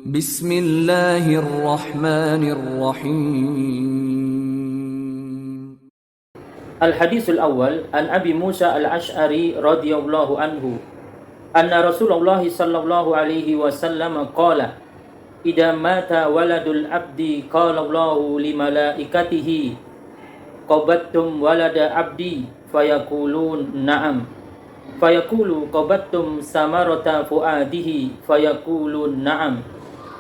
Bismillahirrahmanirrahim. Al-Hadithul Awal an Abi Musa Al-Ash'ari radhiyallahu anhu anna Rasulullah sallallahu alaihi wasallam qala idza mata waladul abdi qala Allahu li malaikatihi qabattum walada abdi fayaqulun na'am fayaqulu qabattum samarata fuadihi fayaqulun na'am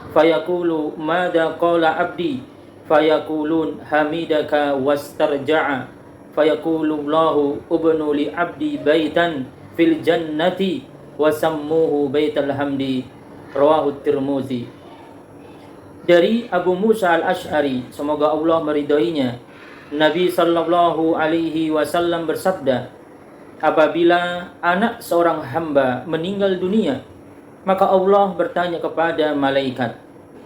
fayaqulu madza qala abdi fayaqulun hamidaka wastarja'a fayaqulu Allahu ubnu li abdi baitan fil jannati wa sammuhu baital hamdi rawahu Tirmizi. Dari Abu Musa Al-Ash'ari, semoga Allah meridainya, Nabi sallallahu alaihi wasallam bersabda, apabila anak seorang hamba meninggal dunia, maka Allah bertanya kepada malaikat,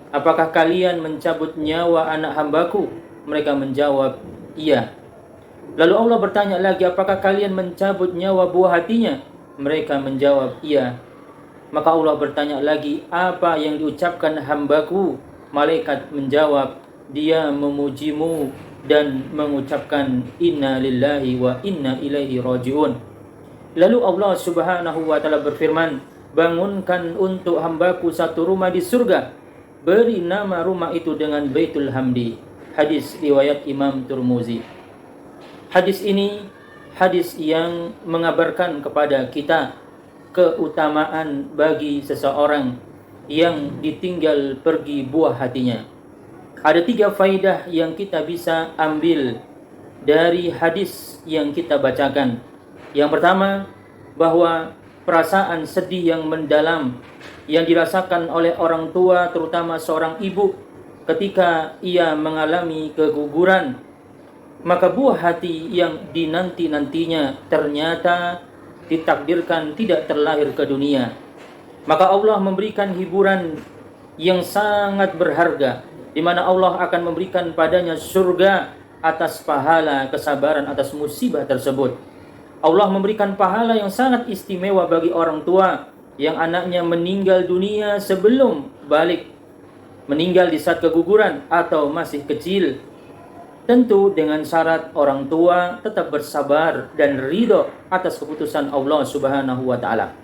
apakah kalian mencabut nyawa anak hambaku? Mereka menjawab, iya. Lalu Allah bertanya lagi, apakah kalian mencabut nyawa buah hatinya? Mereka menjawab, iya. Maka Allah bertanya lagi, apa yang diucapkan hambaku? Malaikat menjawab, dia memujimu dan mengucapkan inna lillahi wa inna ilaihi raji'un. Lalu Allah subhanahu wa ta'ala berfirman, bangunkan untuk hambaku satu rumah di surga, beri nama rumah itu dengan Baitul Hamdi. Hadis riwayat Imam Tirmizi. Hadis ini hadis yang mengabarkan kepada kita keutamaan bagi seseorang yang ditinggal pergi buah hatinya. Ada 3 faidah yang kita bisa ambil dari hadis yang kita bacakan. Yang pertama, bahwa perasaan sedih yang mendalam yang dirasakan oleh orang tua, terutama seorang ibu, ketika ia mengalami keguguran, maka buah hati yang dinanti-nantinya ternyata ditakdirkan tidak terlahir ke dunia. Maka Allah memberikan hiburan yang sangat berharga, di mana Allah akan memberikan padanya surga atas pahala kesabaran atas musibah tersebut. Allah memberikan pahala yang sangat istimewa bagi orang tua yang anaknya meninggal dunia sebelum balik, meninggal di saat keguguran atau masih kecil. Tentu dengan syarat orang tua tetap bersabar dan ridho atas keputusan Allah subhanahu wa ta'ala.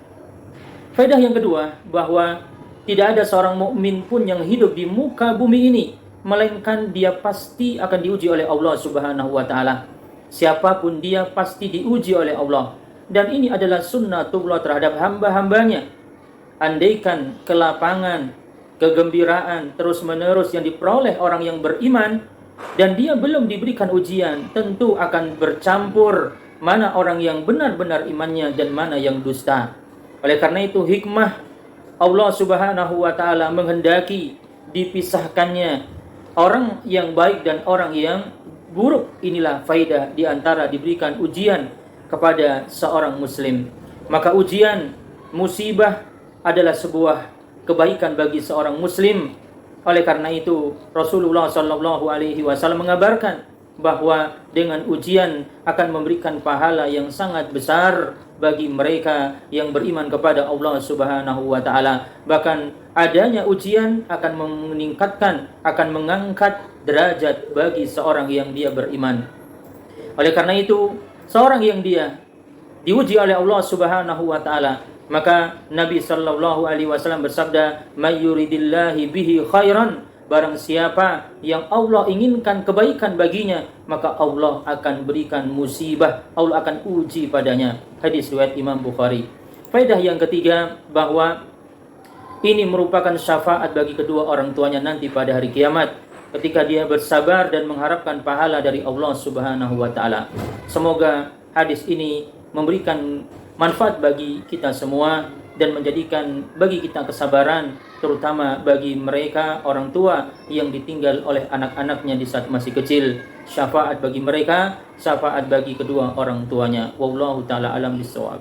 Faedah yang kedua, bahwa tidak ada seorang mukmin pun yang hidup di muka bumi ini melainkan dia pasti akan diuji oleh Allah subhanahu wa ta'ala. Siapapun dia pasti diuji oleh Allah. Dan ini adalah sunnatullah terhadap hamba-hambanya. Andaikan kelapangan, kegembiraan terus menerus yang diperoleh orang yang beriman, dan dia belum diberikan ujian, tentu akan bercampur mana orang yang benar-benar imannya dan mana yang dusta. Oleh karena itu hikmah Allah subhanahu wa ta'ala menghendaki dipisahkannya orang yang baik dan orang yang buruk. Inilah faidah di antara diberikan ujian kepada seorang muslim. Maka ujian, musibah adalah sebuah kebaikan bagi seorang muslim. Oleh karena itu Rasulullah sallallahu alaihi wasallam mengabarkan bahwa dengan ujian akan memberikan pahala yang sangat besar bagi mereka yang beriman kepada Allah subhanahu wa ta'ala. Bahkan adanya ujian akan meningkatkan, akan mengangkat derajat bagi seorang yang dia beriman. Oleh karena itu, seorang yang dia diuji oleh Allah subhanahu wa ta'ala, maka Nabi sallallahu alaihi wasallam bersabda, may yuridillahi bihi khairan, barang siapa yang Allah inginkan kebaikan baginya, maka Allah akan berikan musibah, Allah akan uji padanya. Hadis riwayat Imam Bukhari. Faedah yang ketiga, bahwa ini merupakan syafaat bagi kedua orang tuanya nanti pada hari kiamat, ketika dia bersabar dan mengharapkan pahala dari Allah subhanahu wa ta'ala. Semoga hadis ini memberikan manfaat bagi kita semua dan menjadikan bagi kita kesabaran, terutama bagi mereka orang tua yang ditinggal oleh anak-anaknya di saat masih kecil. Syafaat bagi mereka, syafaat bagi kedua orang tuanya. Wallahu ta'ala alam bisawab.